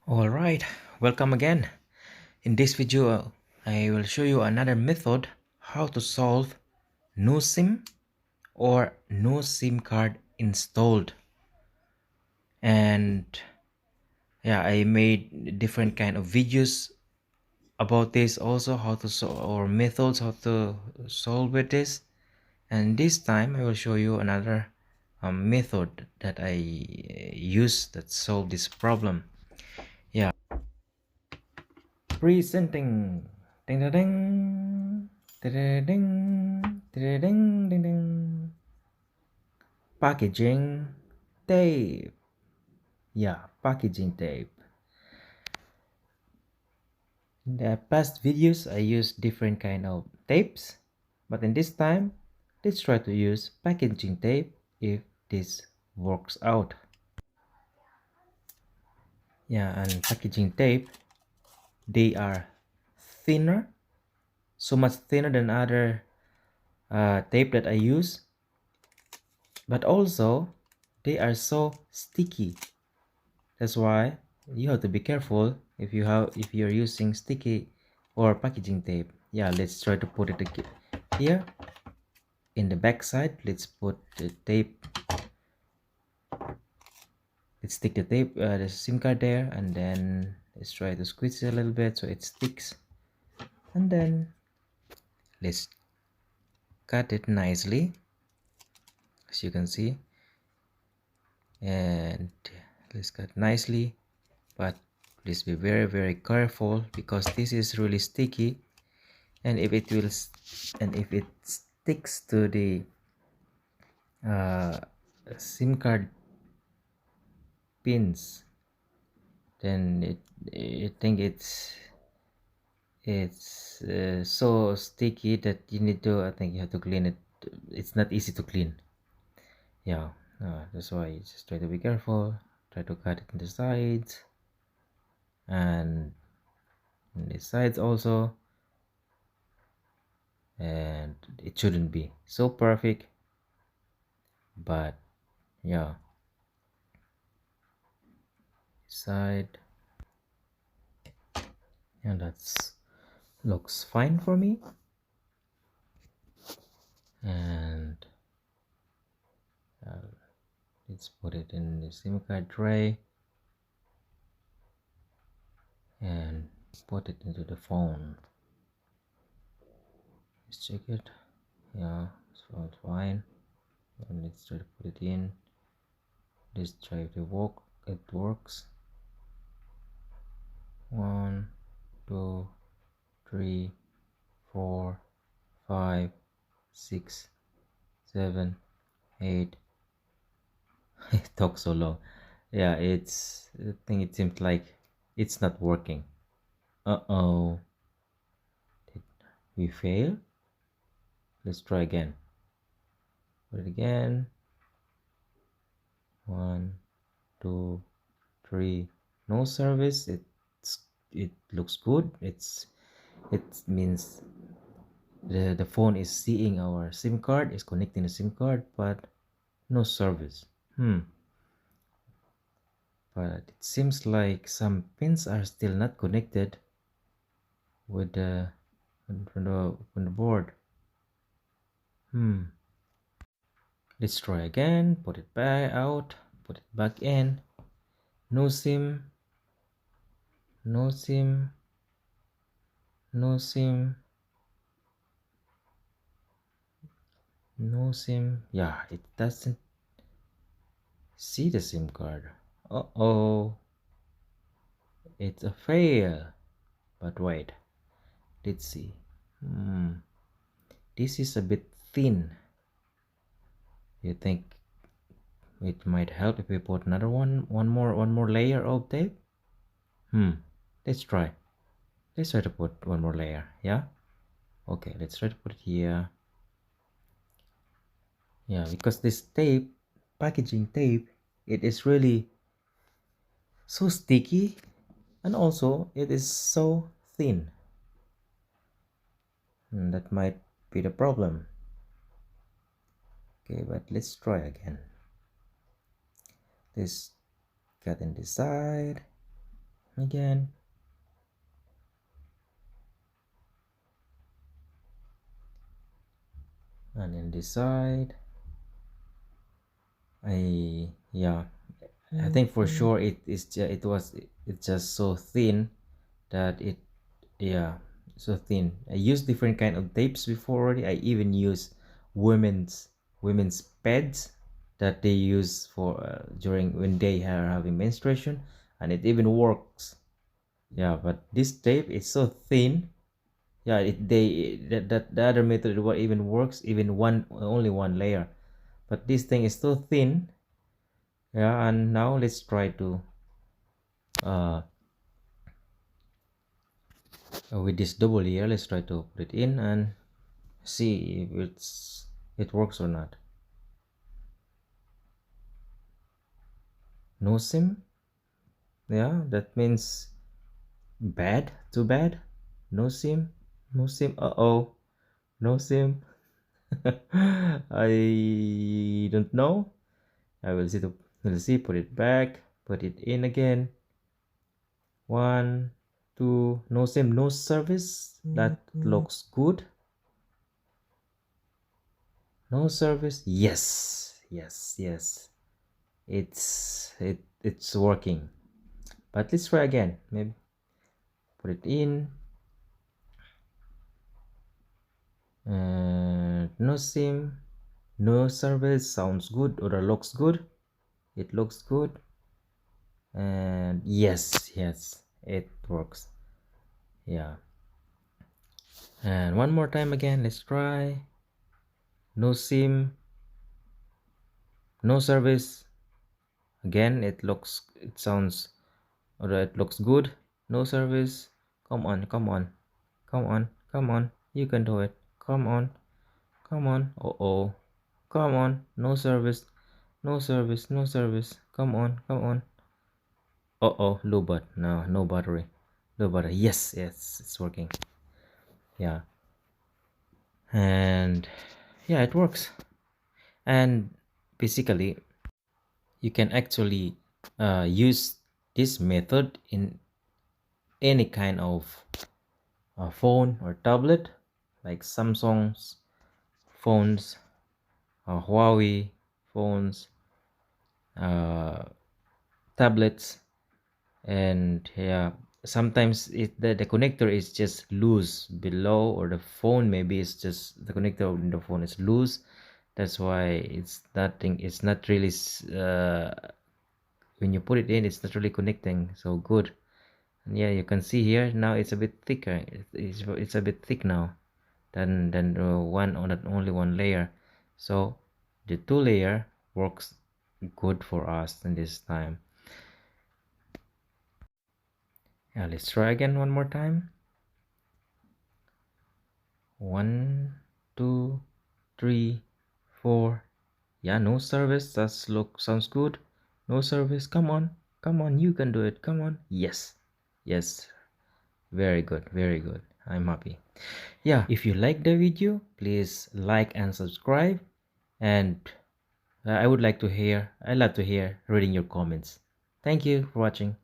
Alright, welcome again. In this video, I will show you another method how to solve no SIM or no SIM card installed. And yeah, I made different kind of videos about this also, how to solve or methods how to solve with this. And this time I will show you another method that I use that solve this problem. Yeah. Presenting. Ding ding ding. Ding ding ding ding ding. Packaging tape. Yeah, packaging tape. In the past videos, I used different kind of tapes, but in this time, let's try to use packaging tape if this works out. Yeah, and packaging tape, they are thinner, so much thinner than other tape that I use, but also they are so sticky. That's why you have to be careful if you're using sticky or packaging tape. Yeah, let's try to put it here in the back side. Let's put the tape. Let's stick the tape, the SIM card there, and then let's try to squeeze it a little bit so it sticks. And then let's cut it nicely, as you can see, and let's cut nicely, but please be very careful because this is really sticky, and if it sticks to the uh, SIM card pins, then I think it's so sticky that you need to, I think you have to clean it. It's not easy to clean. Yeah, that's why you just try to be careful. Try to cut it in the sides and in the sides also, and it shouldn't be so perfect, but yeah, side, and that's looks fine for me. And let's put it in the SIM card tray and put it into the phone. Let's check it. Yeah, so it's fine. And let's try to put it in. Let's try to work. It works. 1 2 3 4 5 6 7 8. It talks so long. Yeah, I think it seems like it's not working. Uh-oh, did we fail? Let's try again. Put it again. 1 2 3. No service. It looks good. It means the phone is seeing our SIM card, is connecting the SIM card, but no service. But it seems like some pins are still not connected with the from the board. Let's try again. Put it back out. Put it back in. No SIM. No SIM. No SIM. No SIM. Yeah, it doesn't see the SIM card. Uh-oh. It's a fail. But wait. Let's see. This is a bit thin. You think it might help if we put another one more layer of tape? Let's try. Let's try to put one more layer. Yeah. Okay. Let's try to put it here. Yeah, because this tape, packaging tape, it is really so sticky, and also it is so thin. That might be the problem. Okay, but let's try again. Let's cut in this side. again. And in this side, yeah, I think for sure it's just so thin that it, yeah, so thin. I used different kind of tapes before already. I even use women's pads that they use for during when they are having menstruation, and it even works. Yeah, but this tape is so thin. Yeah, that the other method what even works, even one only one layer, but this thing is so thin. Yeah, and now let's try to uh with this double layer, let's try to put it in and see if it works or not. No sim. Yeah, that means bad, too bad. No sim, no sim. Uh-oh, no sim. I don't know. I will see. We'll see. Put it back. Put it in again. One, two. No sim. No service. That looks good. No service. Yes. Yes. Yes. It's working. But let's try again. Maybe put it in. No sim. No service. Sounds good or looks good. It looks good. And yes, yes, it works. Yeah. And one more time again. Let's try. No sim. No service. Again, it sounds, or it looks good. No service. Come on, come on, come on, come on. You can do it. Come on, come on. Uh-oh. Come on. No service. No service. No service. Come on, come on. Uh-oh. Low bat. No, no battery. Low battery. Yes, yes, it's working. Yeah. And yeah, it works. And basically, you can actually use this method in any kind of phone or tablet, like Samsung's phones, Huawei phones, uh, tablets. And yeah, sometimes the connector is just loose below, or the phone maybe it's just the connector in the phone is loose. That's why it's not really when you put it in, it's not really connecting so good. And yeah, you can see here now it's a bit thicker. It's a bit thick now than one on that only one layer. So the two layer works good for us in this time. Yeah, let's try again one more time. 1, 2, 3, 4. Yeah, no service. Sounds good. No service. Come on, come on. You can do it. Come on. Yes, yes. Very good. Very good. I'm happy. Yeah, if you like the video, please like and subscribe. And I love to hear reading your comments. Thank you for watching.